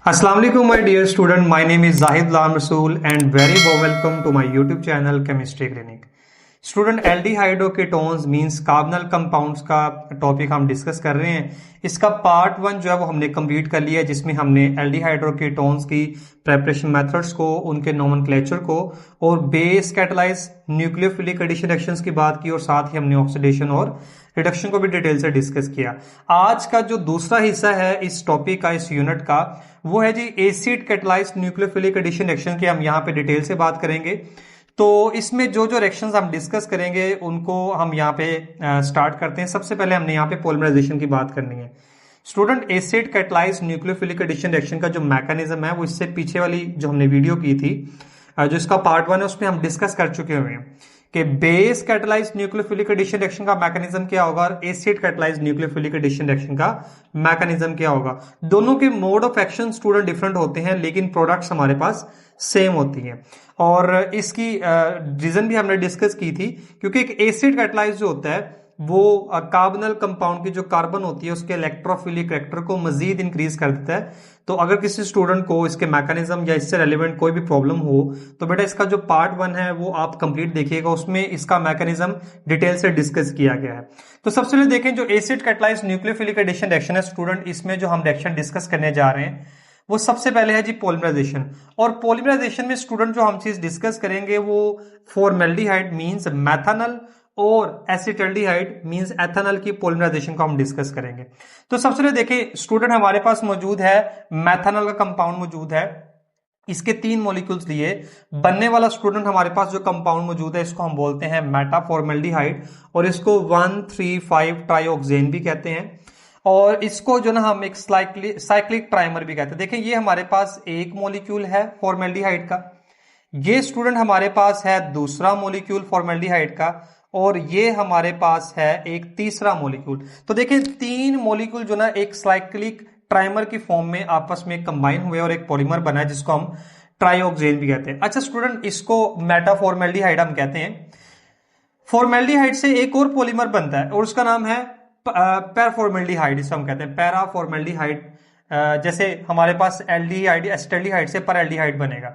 Assalamu alaikum my dear student, my name is Zahid Lam Rasool and very warm welcome to my YouTube channel Chemistry Clinic. Student aldehydes ketones means carbonyl compounds का topic हम discuss कर रहे हैं। इसका part 1 जो है वो हमने कंप्लीट कर लिया है, जिसमें हमने एल्डिहाइडोकेटोन्स की प्रेपरेशन मेथड्स को, उनके नोमेनक्लेचर को और base catalyse nucleophilic addition reactions की बात की और साथ ही हमने ऑक्सीडेशन और रिडक्शन को भी डिटेल से डिस्कस किया। आज का जो दूसरा हिस्सा है इस टॉपिक का, इस यूनिट का, वो है जी acid catalysed nucleophilic addition reaction की हम यहाँ पे डिटेल से बात करेंगे। तो इसमें जो जो रिएक्शंस हम डिस्कस करेंगे उनको हम यहाँ पे स्टार्ट करते हैं। सबसे पहले हमने यहाँ पे पॉलीमराइजेशन की बात करनी है। Student acid catalysed nucleophilic addition reaction का जो मैकेनिज्म है वो इससे पीछे वाली जो हमने वीडियो की थी, जो इसका पार्ट 1 है, उसमें हम डिस्कस कर चुके हुए हैं कि base catalysed nucleophilic addition reaction का मैकेनिज्म क्या होगा और acid catalysed nucleophilic addition reaction का मैकेनिज्म क्या होगा। दोनों के mode of action student different होते हैं लेकिन प्रोडक्ट्स हमारे पास सेम होती हैं। और इसकी रीजन भी हमने डिस्कस की थी, क्योंकि एक एसिड कैटालाइज जो होता है वो कार्बनल कंपाउंड की जो कार्बन होती है उसके इलेक्ट्रोफिलिक करैक्टर को मजीद इंक्रीज कर देता है। तो अगर किसी स्टूडेंट को इसके मैकेनिज्म या इससे रेलिवेंट कोई भी प्रॉब्लम हो तो बेटा इसका जो पार्ट 1 है वो आप कंप्लीट देखिएगा, उसमें इसका मैकेनिज्म डिटेल से डिस्कस किया गया है। तो सबसे पहले देखें, जो acid catalysed nucleophilic addition reaction है स्टूडेंट, इसमें जो हम रिएक्शन डिस्कस करने जा रहे हैं वो सबसे पहले है जी पॉलीमराइजेशन। और पॉलीमराइजेशन में स्टूडेंट जो हम चीज डिस्कस करेंगे वो फॉर्मेल्डिहाइड मींस मेथनॉल और एसिटल्डिहाइड मींस एथेनॉल की पॉलीमराइजेशन को हम डिस्कस करेंगे। तो सबसे पहले देखिए स्टूडेंट, हमारे पास मौजूद है मेथनॉल का कंपाउंड मौजूद है। इसके 3 मॉलिक्यूल्स लिए बनने वाला स्टूडेंट हमारे पास जो कंपाउंड मौजूद है इसको हम बोलते हैं मेटाफॉर्मेल्डिहाइड और इसको 1,3,5 ट्राइऑक्सेन भी कहते हैं। और इसको जो ना हम एक साइक्लिक ट्राइमर भी कहते हैं। देखें ये हमारे पास एक मॉलिक्यूल है फॉर्मेल्डिहाइड का, ये स्टूडेंट हमारे पास है दूसरा मॉलिक्यूल फॉर्मेल्डिहाइड का, और ये हमारे पास है एक तीसरा मॉलिक्यूल। तो देखिए 3 मॉलिक्यूल जो ना एक साइक्लिक ट्राइमर की फॉर्म में आपस में कंबाइन हुए और एक पॉलीमर बना है जिसको हम ट्राइऑक्सेन भी कहते हैं। अच्छा स्टूडेंट, इसको मेटाफॉर्मेल्डिहाइड हम कहते हैं। फॉर्मेल्डिहाइड से एक और पॉलीमर बनता है और उसका नाम है पैराफॉर्मेल्डिहाइड, इसको हम कहते हैं पैराफॉर्मेल्डिहाइड। जैसे हमारे पास एल्डिहाइड एसिटल्डिहाइड से परएल्डिहाइड बनेगा।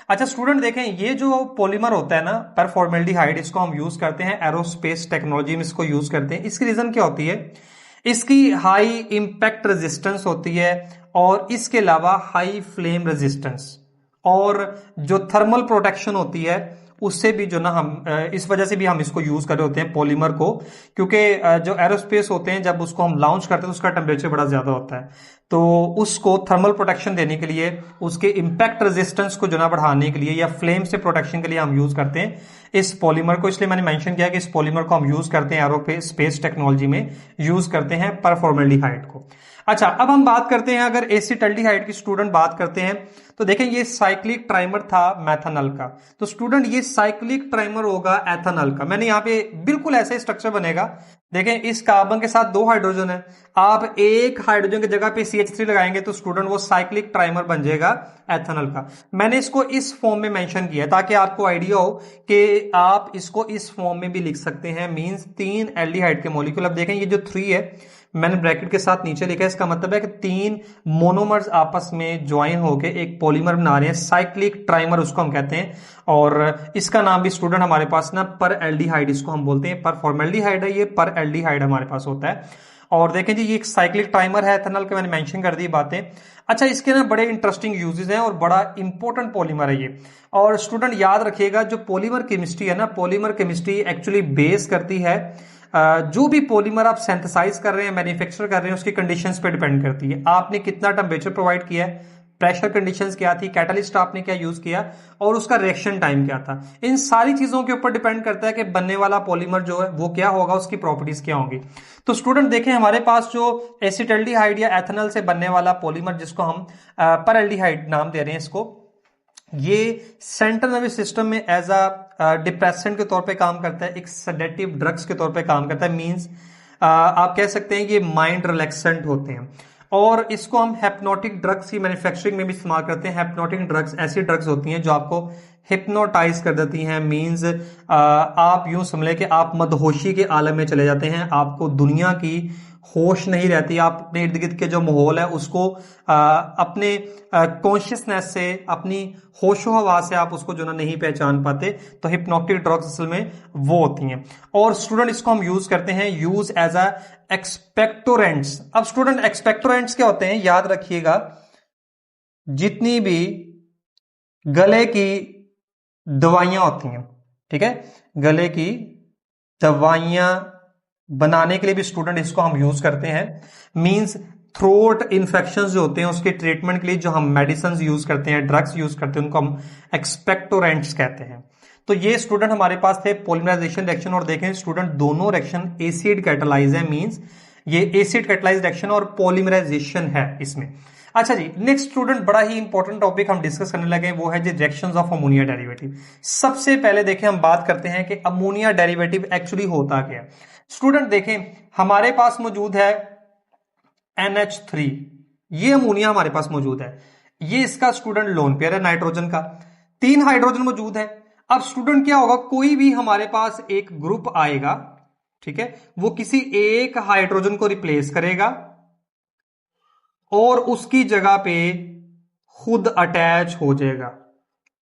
अच्छा स्टूडेंट देखें, ये जो पॉलीमर होता है ना परफॉर्मेल्डिहाइड, इसको हम यूज करते हैं एरोस्पेस टेक्नोलॉजी में, इसको यूज करते हैं। इसकी रीजन क्या होती है? इसकी हाई इंपैक्ट रेजिस्टेंस होती है और इसके अलावा हाई फ्लेम रेजिस्टेंस और जो थर्मल प्रोटेक्शन होती है उससे भी जो ना हम इस वजह से भी हम इसको यूज कर रहे होते हैं पॉलीमर को, क्योंकि जो एरोस्पेस होते हैं जब उसको हम लॉन्च करते हैं तो उसका टेम्परेचर बड़ा ज्यादा होता है, तो उसको थर्मल प्रोटेक्शन देने के लिए, उसके इंपैक्ट रेजिस्टेंस को जो ना बढ़ाने के लिए या फ्लेम से प्रोटेक्शन के लिए हम यूज करते हैं इस पॉलीमर को। इसलिए मैंने मेंशन किया कि इस पॉलीमर को हम यूज करते हैं एरोस्पेस टेक्नोलॉजी में, यूज करते हैं परफॉर्मेल्डिहाइड को। अच्छा अब हम बात करते हैं, अगर एसिटल्डिहाइड की स्टूडेंट बात करते हैं तो देखें ये साइक्लिक ट्राइमर था मेथनॉल का, तो स्टूडेंट ये साइक्लिक ट्राइमर होगा एथेनॉल का। मैंने यहाँ पे बिल्कुल ऐसे स्ट्रक्चर बनेगा। देखें इस कार्बन के साथ 2 हाइड्रोजन है, आप एक हाइड्रोजन की जगह पे CH3 लगाएंगे तो स्टूडेंट वो साइक्लिक ट्राइमर बन जाएगा एथेनॉल का। मैंने इसको इस फॉर्म में मेंशन किया ताकि आपको आइडिया हो कि आप इसको इस फॉर्म में भी लिख सकते हैं, मींस 3 एल्डिहाइड के मॉलिक्यूल। अब देखें ये जो 3 है मैंने ब्रैकेट के साथ नीचे लिखा है, इसका मतलब है कि 3 मोनोमर्स आपस में ज्वाइन होकर एक पॉलीमर बना रहे हैं, साइक्लिक ट्राइमर उसको हम कहते हैं। और इसका नाम भी स्टूडेंट हमारे पास ना पर एल्डिहाइड इसको हम बोलते हैं, पर फॉर्मेल्डिहाइड है ये, पर एल्डिहाइड हमारे पास होता है। और देखें जी ये एक साइक्लिक ट्राइमर है एथेनॉल के, मैंने मेंशन कर दी बातें। अच्छा इसके ना बड़े इंटरेस्टिंग यूजेस हैं और बड़ा इंपॉर्टेंट पॉलीमर है ये। और स्टूडेंट याद रखिएगा जो पॉलीमर केमिस्ट्री है ना, पॉलीमर केमिस्ट्री एक्चुअली बेस करती है जो भी पॉलीमर आप सिंथेसाइज कर रहे हैं, मैन्युफैक्चर कर रहे हैं, उसकी कंडीशंस पे डिपेंड करती है। आपने कितना टेम्परेचर प्रोवाइड किया है, प्रेशर कंडीशंस क्या थी, कैटलिस्ट आपने क्या यूज किया और उसका रिएक्शन टाइम क्या था, इन सारी चीजों के ऊपर डिपेंड करता है कि बनने वाला पॉलीमर जो है वो क्या होगा, उसकी प्रॉपर्टीज क्या होंगी। तो स्टूडेंट देखें हमारे पास जो एसिटल्डिहाइड या एथेनॉल से बनने वाला पॉलीमर जिसको हम परएल्डिहाइड नाम दे रहे हैं इसको, ये सेंट्रल नर्वस सिस्टम में एज अ डिप्रेसेंट के तौर पे काम करता है, एक सेडेटिव ड्रग्स के तौर पे काम करता है। मींस आप कह सकते हैं ये माइंड रिलैक्सेंट होते हैं। और इसको हम हेप्नोटिक ड्रग्स की मैन्युफैक्चरिंग में भी इस्तेमाल करते हैं। हेप्नोटिक ड्रग्स ऐसी ड्रग्स होती हैं जो आपको हिप्नोटाइज कर देती हैं। मींस आप यूं समझ लें कि आप मदहोशी के आलम में चले जाते हैं, आपको दुनिया की होश नहीं रहती, आप अपने इर्द गिर्द के जो माहौल है उसको अपने कॉन्शियसनेस से, अपनी होशो हवास से आप उसको जो ना नहीं पहचान पाते। तो हिप्नोटिक ड्रग्स असल में वो होती हैं। और स्टूडेंट इसको हम यूज करते हैं यूज एज अ एक्सपेक्टोरेंट्स। अब स्टूडेंट एक्सपेक्टोरेंट्स क्या होते हैं, याद रखिएगा, जितनी भी गले की दवाइयां होती हैं, ठीक है, गले की दवाइयां बनाने के लिए भी स्टूडेंट इसको हम यूज करते हैं। मींस थ्रोट इन्फेक्शन जो होते हैं उसके ट्रीटमेंट के लिए जो हम मेडिसिन यूज करते हैं, ड्रग्स यूज करते हैं, उनको हम एक्सपेक्टोरेंट्स कहते हैं। तो ये स्टूडेंट हमारे पास थे पॉलीमराइजेशन रिएक्शन। और देखें स्टूडेंट, दोनों रिएक्शन एसिड कैटालाइज है। मींस ये एसिड कैटालाइज रिएक्शन और पॉलीमराइजेशन है इसमें। अच्छा जी, नेक्स्ट स्टूडेंट बड़ा ही इंपॉर्टेंट टॉपिक हम डिस्कस करने लगे, वो है जी रिएक्शंस ऑफ अमोनिया डेरिवेटिव। सबसे पहले देखें हम बात करते हैं कि अमोनिया डेरिवेटिव एक्चुअली होता क्या है। स्टूडेंट देखें, हमारे पास मौजूद है NH3, ये अमोनिया हमारे पास मौजूद है। ये इसका स्टूडेंट लोन पेयर है नाइट्रोजन का, 3 हाइड्रोजन मौजूद है। अब स्टूडेंट क्या होगा, कोई भी हमारे पास एक ग्रुप आएगा, ठीक है, वो किसी एक हाइड्रोजन को रिप्लेस करेगा और उसकी जगह पे खुद अटैच हो जाएगा।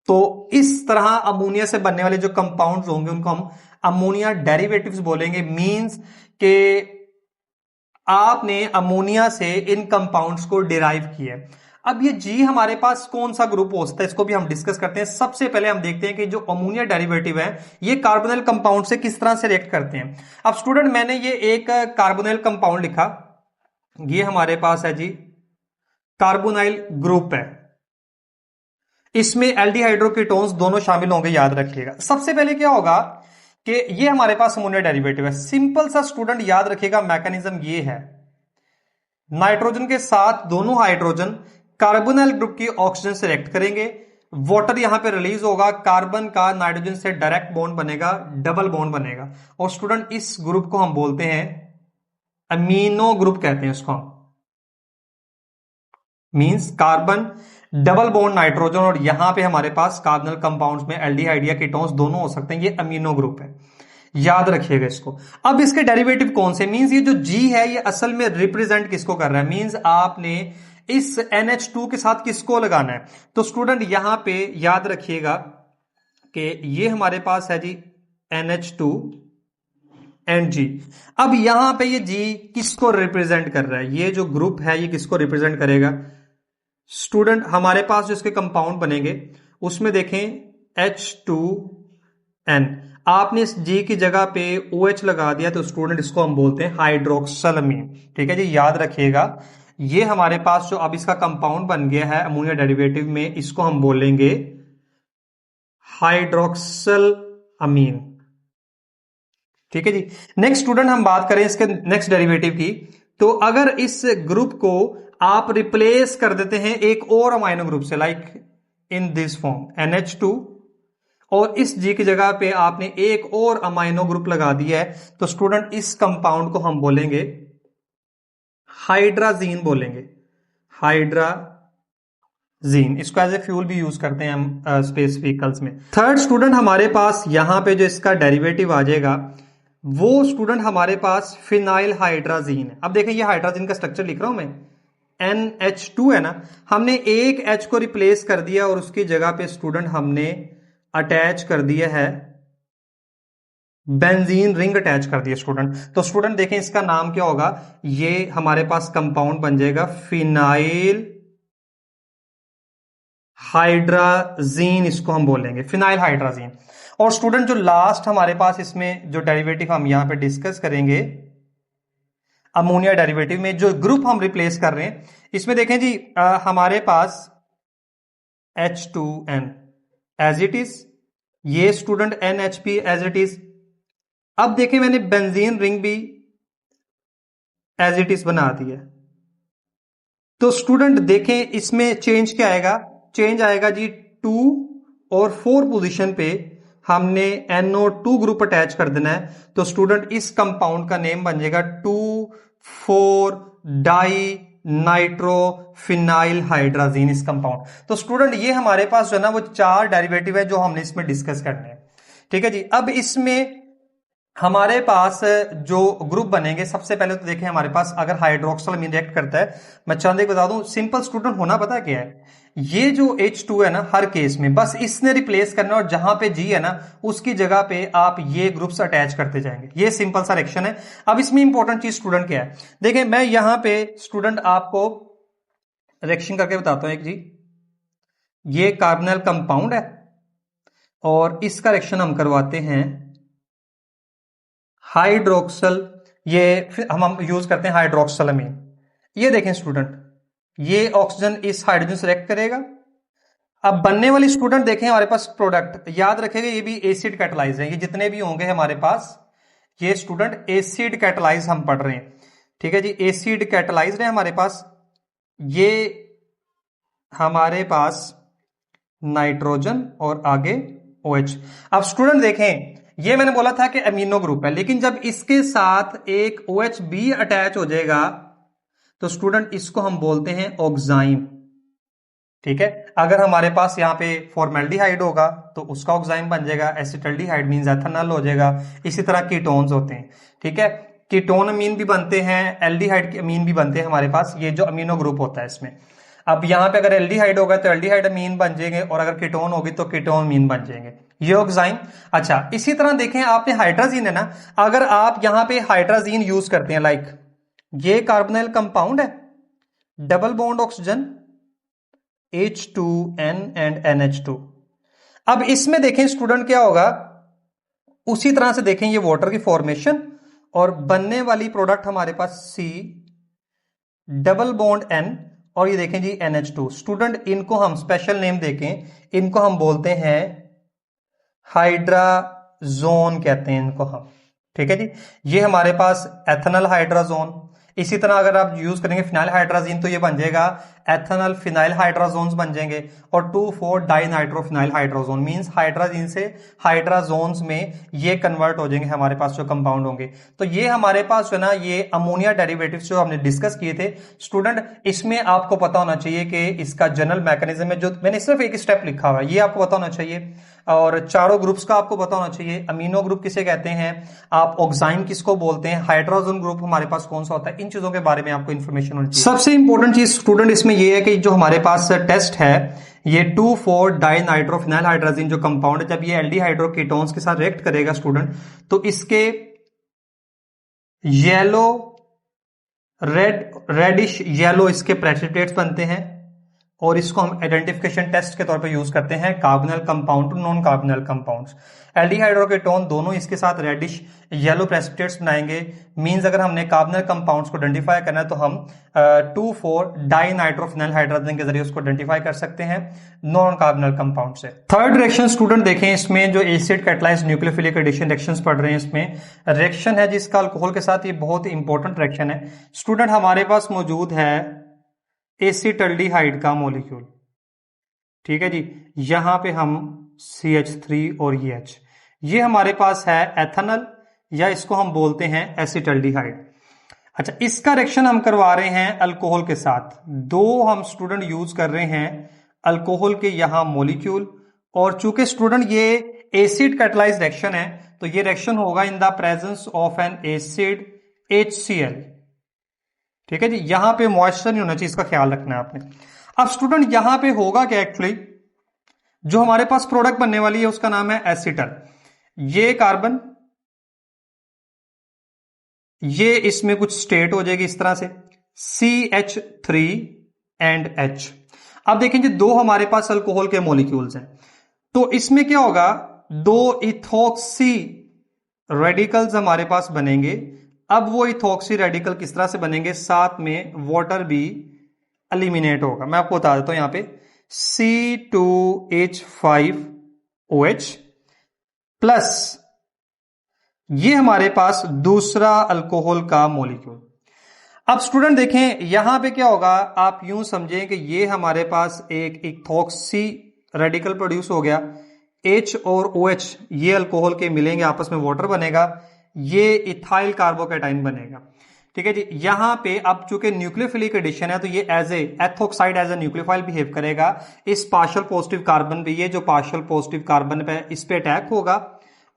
तो इस तरह अमोनिया से बनने वाले जो कंपाउंड्स होंगे उनको हम अमोनिया डेरिवेटिव्स बोलेंगे। मींस के आपने अमोनिया से इन कंपाउंड्स को डिराइव किया है। अब ये जी हमारे पास कौन सा ग्रुप हो सकता है, इसको भी हम डिस्कस करते हैं। सबसे पहले हम देखते हैं कि जो अमोनिया डेरिवेटिव है ये कार्बोनिल कंपाउंड से किस तरह से रिएक्ट करते हैं। अब स्टूडेंट, मैंने ये एक कार्बोनिल कंपाउंड लिखा, ये हमारे पास है जी कार्बोनाइल ग्रुप है, इसमें एल्डिहाइड्रोकीटोन्स दोनों शामिल होंगे, याद रखिएगा। सबसे पहले क्या होगा कि ये हमारे पास अमोनिया डेरिवेटिव है। सिंपल सा स्टूडेंट याद रखिएगा, मैकेनिज्म ये है, नाइट्रोजन के साथ दोनों हाइड्रोजन कार्बोनाइल ग्रुप की ऑक्सीजन से रिएक्ट करेंगे, वाटर यहां पे रिलीज होगा, कार्बन का नाइट्रोजन से डायरेक्ट बॉन्ड बनेगा, डबल बॉन्ड बनेगा। और स्टूडेंट इस ग्रुप को हम बोलते हैं अमीनो ग्रुप कहते हैं इसको हम। Means carbon double bond nitrogen, और यहां पे हमारे पास कार्बोनिल कंपाउंड्स में एल्डिहाइड या कीटोन्स दोनों हो सकते हैं, ये अमीनो ग्रुप है, याद रखिएगा इसको। अब इसके डेरिवेटिव कौन से, मींस ये जो जी है ये असल में रिप्रेजेंट किसको कर रहा है, मींस आपने इस NH2 के साथ किसको लगाना है। तो स्टूडेंट यहां पे याद रखिएगा कि ये हमारे पास है जी NH2 एंड G। अब यहां पे ये G किसको रिप्रेजेंट कर रहा है, ये जो ग्रुप है ये किसको रिप्रेजेंट करेगा। स्टूडेंट हमारे पास जो इसके कंपाउंड बनेंगे उसमें देखें H2N, आपने इस G की जगह पे OH लगा दिया, तो स्टूडेंट इसको हम बोलते हैं हाइड्रोक्सलअमीन। ठीक है जी, याद रखिएगा, ये हमारे पास जो अब इसका कंपाउंड बन गया है अमोनिया डेरिवेटिव में, इसको हम बोलेंगे हाइड्रोक्सल अमीन। ठीक है जी। नेक्स्ट स्टूडेंट हम बात करें इसके नेक्स्ट डेरिवेटिव की, तो अगर इस ग्रुप को आप रिप्लेस कर देते हैं एक और अमाइनो ग्रुप से, like in this form NH2, और इस G की जगह पे आपने एक और अमाइनो ग्रुप लगा दिया है, तो स्टूडेंट इस कंपाउंड को हम बोलेंगे हाइड्राजीन बोलेंगे, हाइड्राजीन। इसको एज ए फ्यूल भी यूज करते हैं हम स्पेस व्हीकल्स में। थर्ड स्टूडेंट हमारे पास यहां पे जो इसका डेरिवेटिव आ जाएगा वो स्टूडेंट हमारे पास फिनाइल हाइड्राजीन है। अब देखें ये हाइड्राजीन का स्ट्रक्चर लिख रहा हूं मैं, NH2 है ना, हमने एक H को रिप्लेस कर दिया और उसकी जगह पे स्टूडेंट हमने अटैच कर दिया है बेंजीन रिंग, अटैच कर दिया स्टूडेंट। तो स्टूडेंट देखें इसका नाम क्या होगा, ये हमारे पास कंपाउंड बन जाएगा फिनाइल हाइड्राजीन, इसको हम बोलेंगे फिनाइल हाइड्राजीन। और स्टूडेंट जो लास्ट हमारे पास इसमें जो डेरिवेटिव हम यहां पे डिस्कस करेंगे अमोनिया डेरिवेटिव में, जो ग्रुप हम रिप्लेस कर रहे हैं, इसमें देखें जी हमारे पास H2N एज इट इज, ये student NHP as it is. अब देखें मैंने बेंजीन रिंग भी एज इट इज बना दिया, तो स्टूडेंट देखें इसमें चेंज क्या आएगा, चेंज आएगा जी 2 और 4 पोजीशन पे हमने NO2 ग्रुप अटैच कर देना है। तो स्टूडेंट इस कंपाउंड का नेम बन जाएगा 2,4 डाई नाइट्रोफिनाइल हाइड्राजीन इस कंपाउंड। तो स्टूडेंट ये हमारे पास जो है ना वो 4 डेरिवेटिव है जो हमने इसमें डिस्कस करने हैं। ठीक है जी। अब इसमें हमारे पास जो ग्रुप बनेंगे, सबसे पहले तो देखें हमारे पास अगर हाइड्रोक्सल अमीन रिएक्ट करता है, मैं चंद एक बता दूं, सिंपल स्टूडेंट होना पता क्या है, ये जो H2 है ना हर केस में बस इसने रिप्लेस करना और जहां पे G है ना उसकी जगह पे आप ये ग्रुप्स अटैच करते जाएंगे। ये सिंपल सा रिएक्शन है। अब इसमें इंपॉर्टेंट चीज स्टूडेंट क्या है, देखें मैं यहां पे स्टूडेंट आपको रिएक्शन करके बताता हूं एक जी। ये कार्बोनिल कंपाउंड है और इसका रिएक्शन हम करवाते हैं हाइड्रोक्सल, ये हम यूज करते हैं हाइड्रोक्सल अमीन। ये देखें स्टूडेंट, ये ऑक्सीजन इस हाइड्रोजन से रिएक्ट करेगा। अब बनने वाली स्टूडेंट देखें हमारे पास प्रोडक्ट, याद रखेगा ये भी एसिड कैटलाइज है, ये जितने भी होंगे हमारे पास ये स्टूडेंट एसिड कैटलाइज हम पढ़ रहे हैं। ठीक है जी, एसिड कैटलाइज है हमारे पास। ये हमारे पास नाइट्रोजन और आगे OH। अब स्टूडेंट देखें ये मैंने बोला था कि अमीनो ग्रुप है, लेकिन जब इसके साथ एक OH भी अटैच हो जाएगा तो स्टूडेंट इसको हम बोलते हैं ऑक्साइम। ठीक है, अगर हमारे पास यहाँ पे फॉर्मेल्डिहाइड होगा तो उसका ऑक्साइम बन जाएगा, एसिटल्डिहाइड मींस एथेनॉल हो जाएगा। इसी तरह कीटोन्स होते हैं। ठीक है, कीटोन अमीन भी बनते हैं, एल्डिहाइड अमीन भी बनते हैं हमारे पास, ये जो अमीनो ग्रुप होता है इसमें। अब यहाँ पे अगर एल्डिहाइड होगा तो एल्डिहाइड अमीन बन जाएंगे और अगर कीटोन होगी तो कीटोन अमीन बन जाएंगे, ये ऑक्साइम। अच्छा, इसी तरह देखें आपने हाइड्राजीन है ना, अगर आप यहाँ पे हाइड्राजीन यूज करते हैं, लाइक ये कार्बोनिल कंपाउंड है, double bond oxygen H2N and NH2। अब इसमें देखें स्टूडेंट क्या होगा, उसी तरह से देखें ये वाटर की फॉर्मेशन और बनने वाली प्रोडक्ट हमारे पास C डबल बॉन्ड N और ये देखें जी NH2। स्टूडेंट इनको हम स्पेशल नेम देखें, इनको हम बोलते हैं हाइड्राजोन कहते हैं इनको हम। ठीक है जी, ये हमारे पास एथेनल हाइड्राजोन। इसी तरह अगर आप यूज करेंगे फिनाइल हाइड्राजीन तो ये बन जाएगा एथेनल फिनाइल हाइड्राजोन्स बन जाएंगे। और 2,4 डाइनाइट्रोफिनाइल हाइड्राजोन मींस हाइड्राजीन से हाइड्राजोन्स में ये कन्वर्ट हो जाएंगे हमारे पास जो कंपाउंड होंगे। तो ये हमारे पास जो है ना ये अमोनिया डेरिवेटिव्स जो हमने डिस्कस किए थे स्टूडेंट, इसमें आपको पता होना चाहिए कि इसका जनरल मैकेनिज्म है, जो मैंने सिर्फ एक स्टेप लिखा हुआ है ये आपको पता होना चाहिए। और चारों ग्रुप्स का आपको पता होना चाहिए। अमीनो ग्रुप किसे कहते हैं, आप ऑक्साइम किसको बोलते हैं, हाइड्रोजन ग्रुप हमारे पास कौन सा होता है, इन चीजों के बारे में आपको इंफॉर्मेशन होनी चाहिए। सबसे इंपॉर्टेंट चीज स्टूडेंट इसमें यह है कि जो हमारे पास टेस्ट है ये 2,4 डाइनाइट्रोफिनाइल हाइड्राजीन जो कंपाउंड है, जब ये एल्डिहाइड और कीटोन्स के साथ रिएक्ट करेगा स्टूडेंट तो इसके येलो रेडिश येलो इसके प्रेसिपिटेट्स बनते हैं और इसको हम आइडेंटिफिकेशन टेस्ट के तौर पे यूज करते हैं carbonyl compound to non carbonyl compounds. Aldehyde और कीटोन दोनों इसके साथ रेडिश येलो प्रेसिपिटेट्स बनाएंगे। मींस अगर हमने कार्बोनिल कंपाउंड्स को आइडेंटिफाई करना है तो हम 2,4 डाइनाइट्रोफिनाइल हाइड्रोजन के जरिए उसको आइडेंटिफाई कर सकते हैं नॉन कार्बोनिल कंपाउंड से। थर्ड रिएक्शन स्टूडेंट देखें, इसमें जो acid catalysed nucleophilic addition reactions पढ़ रहे हैं, इसमें रिएक्शन है जिसका अल्कोहल के साथ, ये बहुत इंपॉर्टेंट रिएक्शन है स्टूडेंट। हमारे पास मौजूद है एसिटल्डिहाइड का मॉलिक्यूल। ठीक है जी, यहां पे हम CH3 और ये H, ये हमारे पास है एथेनॉल या इसको हम बोलते हैं एसिटल्डिहाइड। अच्छा, इसका रिएक्शन हम करवा रहे हैं अल्कोहल के साथ। दो हम स्टूडेंट यूज कर रहे हैं अल्कोहल के यहां मॉलिक्यूल, और चूंकि स्टूडेंट ये एसिड कैटलाइज्ड रिएक्शन है तो ये रिएक्शन होगा in the presence of N acid HCl। ठीक है जी, यहां पे मॉइस्चर नहीं होना चाहिए, इसका ख्याल रखना है आपने। अब स्टूडेंट यहां पे होगा क्या, एक्चुअली जो हमारे पास प्रोडक्ट बनने वाली है उसका नाम है एसिटल। ये कार्बन, ये इसमें कुछ स्टेट हो जाएगी इस तरह से CH3 एंड H। अब देखेंगे दो हमारे पास अल्कोहल के मॉलिक्यूल्स हैं तो इसमें क्या होगा, दो इथॉक्सी रेडिकल्स हमारे पास बनेंगे। अब वो इथॉक्सी रेडिकल किस तरह से बनेंगे, साथ में वाटर भी एलिमिनेट होगा। मैं आपको बता देता हूं, यहां पे C2H5OH प्लस ये हमारे पास दूसरा अल्कोहल का मॉलिक्यूल। अब स्टूडेंट देखें यहां पे क्या होगा, आप यूं समझें कि ये हमारे पास एक इथॉक्सी रेडिकल प्रोड्यूस हो गया, H और OH ये अल्कोहल के मिलेंगे आपस में, वाटर बनेगा, ये इथाइल कार्बोकैटाइन बनेगा। ठीक है जी। यहां पे अब चूंकि न्यूक्लियोफिलिक एडिशन है तो ये as a ethoxide as a nucleophile behave करेगा इस पार्शियल पॉजिटिव कार्बन पे। ये जो पार्शियल पॉजिटिव कार्बन पे इस पे अटैक होगा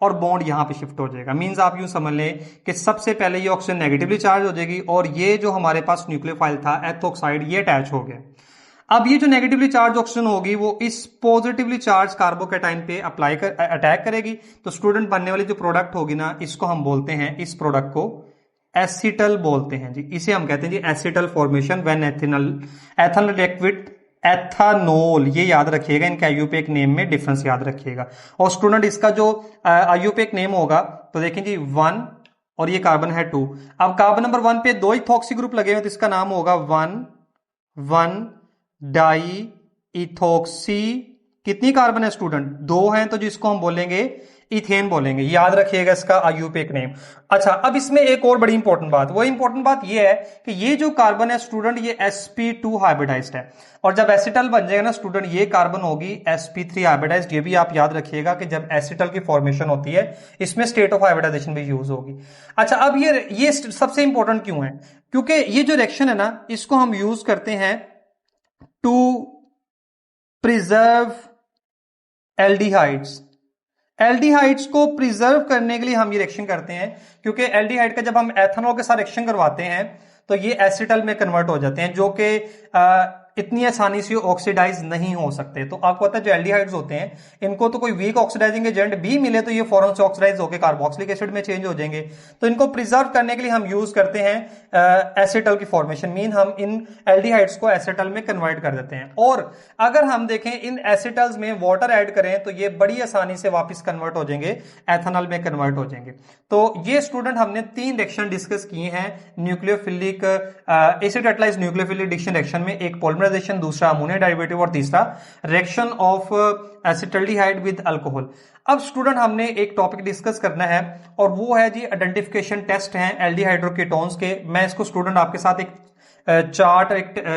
और बॉन्ड यहां पे शिफ्ट हो जाएगा। मींस आप यूं समझ लें कि सबसे पहले ये ऑक्सीजन नेगेटिवली चार्ज हो जाएगी और ये जो हमारे पास न्यूक्लियोफाइल था एथोक्साइड ये अटैच हो गया। अब ये जो नेगेटिवली चार्ज ऑक्सीजन होगी वो इस पॉजिटिवली चार्ज कार्बोकैटायन पे अटैक करेगी। तो स्टूडेंट बनने वाली जो प्रोडक्ट होगी ना इसको हम बोलते हैं, इस प्रोडक्ट को एसिटल बोलते हैं जी। इसे हम कहते हैं जी acetal formation when ethanal react with ethanol. ये याद रखिएगा, इनके आईयूपीएक नेम में डिफरेंस याद रखिएगा। और स्टूडेंट इसका जो आईयूपीएक नेम होगा तो देखें जी 1 और ये कार्बन है 2। अब कार्बन नंबर 1 पे 2 इथॉक्सी ग्रुप लगे हुए तो इसका नाम होगा 1 डाई इथॉक्सी। कितनी कार्बन है स्टूडेंट? 2 हैं, तो जिसको हम बोलेंगे इथेन बोलेंगे। याद रखिएगा इसका आईयूपीएक नेम। अच्छा, अब इसमें एक और बड़ी इंपॉर्टेंट बात, वो इंपॉर्टेंट बात ये है कि ये जो कार्बन है स्टूडेंट ये sp2 हाइब्रिडाइज्ड है और जब एसिटल बन जाएगा ना स्टूडेंट ये कार्बन होगी sp3 हाइब्रिडाइज्ड। ये भी आप याद रखिएगा कि जब एसिटल की फॉर्मेशन होती है इसमें स्टेट ऑफ हाइब्रिडाइजेशन भी यूज होगी। अच्छा, अब ये सबसे इंपॉर्टेंट क्यों है? क्योंकि ये जो रिएक्शन है ना इसको हम यूज करते हैं टू प्रिजर्व एल्डिहाइड्स। एल्डिहाइड्स को प्रिजर्व करने के लिए हम ये रिएक्शन करते हैं, क्योंकि एल्डिहाइड का जब हम एथेनॉल के साथ रिएक्शन करवाते हैं तो ये एसिटल में कन्वर्ट हो जाते हैं, जो कि इतनी आसानी से ऑक्सीडाइज नहीं हो सकते। तो आपको पता है जो एल्डिहाइड्स होते हैं इनको तो कोई वीक ऑक्सीडाइजिंग एजेंट भी मिले तो ये फौरन से ऑक्सीडाइज होकर कार्बोक्सिलिक एसिड में चेंज हो जाएंगे। तो इनको प्रिजर्व करने के लिए हम यूज करते हैं एसिटल की फॉर्मेशन। मीन हम इन एल्डिहाइड्स को एसिटल में कन्वर्ट कर देते हैं। और अगर हम देखें इन एसिटल्स में वाटर ऐड करें तो ये बड़ी आसानी से वापस कन्वर्ट हो जाएंगे, एथेनॉल में कन्वर्ट हो जाएंगे। तो ये स्टूडेंट हमने 3 रिएक्शन डिस्कस किए हैं nucleophilic acid catalysed nucleophilic addition reaction में। एक पॉलीमराइजेशन, दूसरा अमोनिया डेरिवेटिव और तीसरा reaction of acetaldehyde with alcohol. अब स्टूडेंट हमने एक टॉपिक डिस्कस करना है और वो है जी आइडेंटिफिकेशन टेस्ट हैं एल्डिहाइड और कीटोन्स के। मैं इसको स्टूडेंट आपके साथ एक चार्ट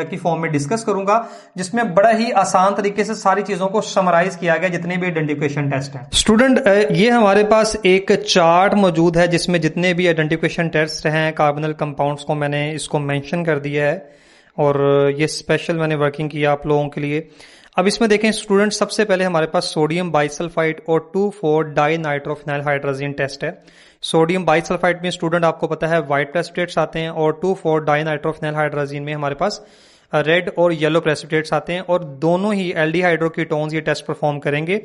की फॉर्म में डिस्कस करूंगा जिसमें बड़ा ही आसान तरीके से सारी चीजों को समराइज किया गया जितने भी आइडेंटिफिकेशन टेस्ट हैं। स्टूडेंट ये हमारे पास एक चार्ट मौजूद है जिसमें जितने भी आइडेंटिफिकेशन टेस्ट हैं कार्बोनिल कंपाउंड्स को मैंने इसको मेंशन कर दिया है और ये स्पेशल मैंने वर्किंग किया आप लोगों के लिए। अब इसमें देखें स्टूडेंट, सबसे पहले हमारे पास सोडियम बाइसल्फाइड और 2,4 डाई नाइट्रोफिनाइल हाइड्रोजन टेस्ट है। सोडियम बाइसल्फाइड में स्टूडेंट आपको पता है व्हाइट प्रेसिपिटेट्स आते हैं और 2,4 डाई नाइट्रोफिनाइल हाइड्रोजन में हमारे पास रेड और येलो प्रेसिपिटेट्स आते हैं और दोनों ही एल्डिहाइड और कीटोन्स ये टेस्ट परफॉर्म करेंगे।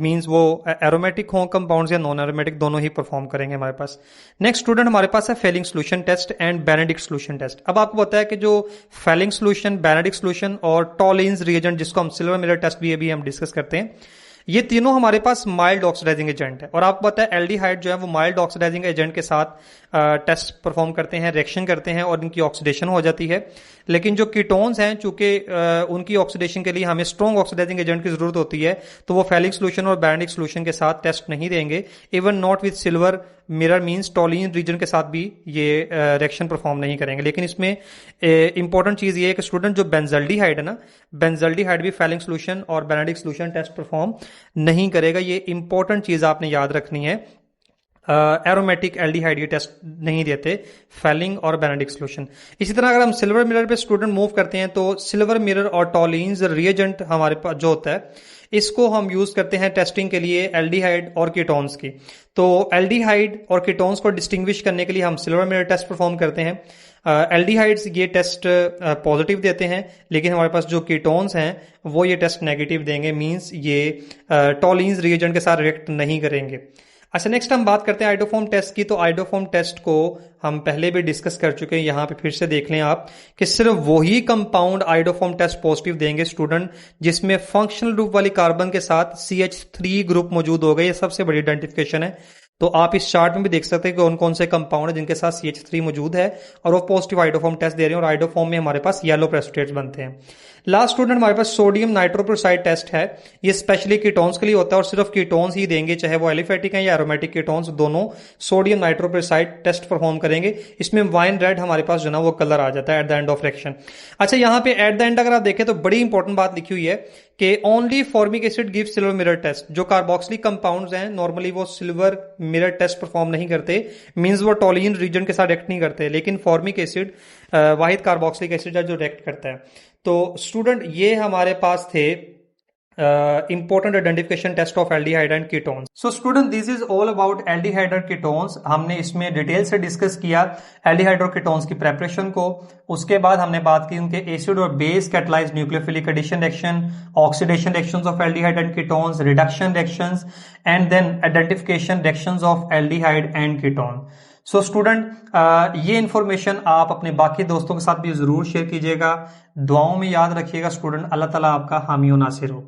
मींस वो एरोमेटिक हों कंपाउंड्स या नॉन एरोमेटिक, दोनों ही परफॉर्म करेंगे हमारे पास। नेक्स्ट स्टूडेंट हमारे पास है Fehling solution test and Benedict solution test. अब आपको पता है कि जो फेलिंग सोल्यूशन, बेनेडिक्ट सोल्यूशन और टॉलिन्स रिएजेंट जिसको हम सिल्वर मिरर टेस्ट भी अभी हम डिस्कस करते हैं, ये तीनों हमारे पास माइल्ड ऑक्सीडाइजिंग एजेंट है। और आपको पता है एल्डिहाइड जो है वो माइल्ड ऑक्सीडाइजिंग एजेंट के साथ टेस्ट परफॉर्म करते हैं, रिएक्शन करते हैं और इनकी ऑक्सीडेशन हो जाती है। लेकिन जो कीटोन्स हैं चूंकि उनकी ऑक्सीडेशन के लिए हमें स्ट्रॉन्ग ऑक्सीडाइजिंग एजेंट की जरूरत होती है तो वो फेलिक सोल्यूशन और बेनेडिक्ट सोल्यूशन के साथ टेस्ट नहीं देंगे। Even not with silver mirror means Tollens reagent के साथ भी ये रिएक्शन परफॉर्म नहीं करेंगे। लेकिन इसमें इंपॉर्टेंट चीज ये है कि स्टूडेंट जो बेंजल्डिहाइड है ना, बेंजल्डिहाइड भी फेलिक सोल्यूशन और बेनेडिक्ट सोल्यूशन टेस्ट परफॉर्म नहीं करेगा। ये इंपॉर्टेंट चीज आपने याद रखनी है। एरोमेटिक एल्डिहाइड ये टेस्ट नहीं देते, फेलिंग और बेनेडिक्ट सोल्यूशन। इसी तरह अगर हम सिल्वर मिरर पे स्टूडेंट मूव करते हैं तो सिल्वर मिरर और टॉलिन्स रिएजेंट हमारे पास जो होता है इसको हम यूज करते हैं टेस्टिंग के लिए एल्डिहाइड और कीटोन्स की। तो एल्डिहाइड और कीटोन्स को डिस्टिंग्विश करने के लिए हम सिल्वर मिरर टेस्ट परफॉर्म करते हैं। एल्डिहाइड्स ये टेस्ट पॉजिटिव देते हैं, लेकिन हमारे पास जो कीटोन्स हैं वो ये टेस्ट नेगेटिव देंगे, मींस ये टॉलिन्स रिएजेंट के साथ रिएक्ट नहीं करेंगे। अच्छा, नेक्स्ट हम बात करते हैं आइडोफॉर्म टेस्ट की। तो आइडोफॉर्म टेस्ट को हम पहले भी डिस्कस कर चुके हैं, यहां पे फिर से देख लें आप कि सिर्फ वही कंपाउंड आइडोफॉर्म टेस्ट पॉजिटिव देंगे स्टूडेंट जिसमें फंक्शनल ग्रुप वाली कार्बन के साथ CH3 ग्रुप मौजूद होगा। ये सबसे बड़ी आइडेंटिफिकेशन है। तो आप इस चार्ट में भी देख सकते हैं कि कौन कौन से कंपाउंड है जिनके साथ CH3 मौजूद है और वो पॉजिटिव आइडोफॉर्म टेस्ट दे रहे हैं और आइडोफॉर्म में हमारे पास येलो प्रेसिपिटेट्स बनते हैं। लास्ट स्टूडेंट हमारे पास सोडियम नाइट्रोक्लोराइड टेस्ट है। ये स्पेशली कीटोन्स के लिए होता है और सिर्फ कीटोन्स ही देंगे, चाहे वो एलिफेटिक हैं या एरोमेटिक कीटोन्स, दोनों सोडियम नाइट्रोक्लोराइड टेस्ट परफॉर्म करेंगे। इसमें वाइन रेड हमारे पास जो ना वो कलर आ जाता है at the end of reaction. अच्छा, यहाँ पे एट द एंड अगर आप देखें तो बड़ी इंपॉर्टेंट बात लिखी हुई है कि only formic acid give silver mirror test. जो कार्बोक्सिलिक कंपाउंड्स हैं नॉर्मली वो सिल्वर मिरर टेस्ट परफॉर्म नहीं करते, मींस वो टॉलिन रीजन के साथ रिएक्ट नहीं करते, लेकिन फॉर्मिक एसिड वाहिद कार्बोक्सिलिक एसिड है जो रिएक्ट करता है। तो स्टूडेंट ये हमारे पास थे important identification test of aldehyde and ketones. So student, this is all about aldehyde और ketones। हमने इसमें डिटेल से डिस्कस किया aldehyde और ketones की प्रेपरेशन को। उसके बाद हमने बात की उनके एसिड और base catalysed nucleophilic addition reaction, oxidation reactions of aldehyde and ketones, reduction reactions and then identification reactions of aldehyde and ketone। So student ये इन्फॉर्मेशन आप अपने बाकी दोस्तों के साथ भी जरूर शेयर कीजिएगा। दुआओं में याद रखिएगा स्टूडेंट। अल्लाह ताला आपका हामी और नासिर हो।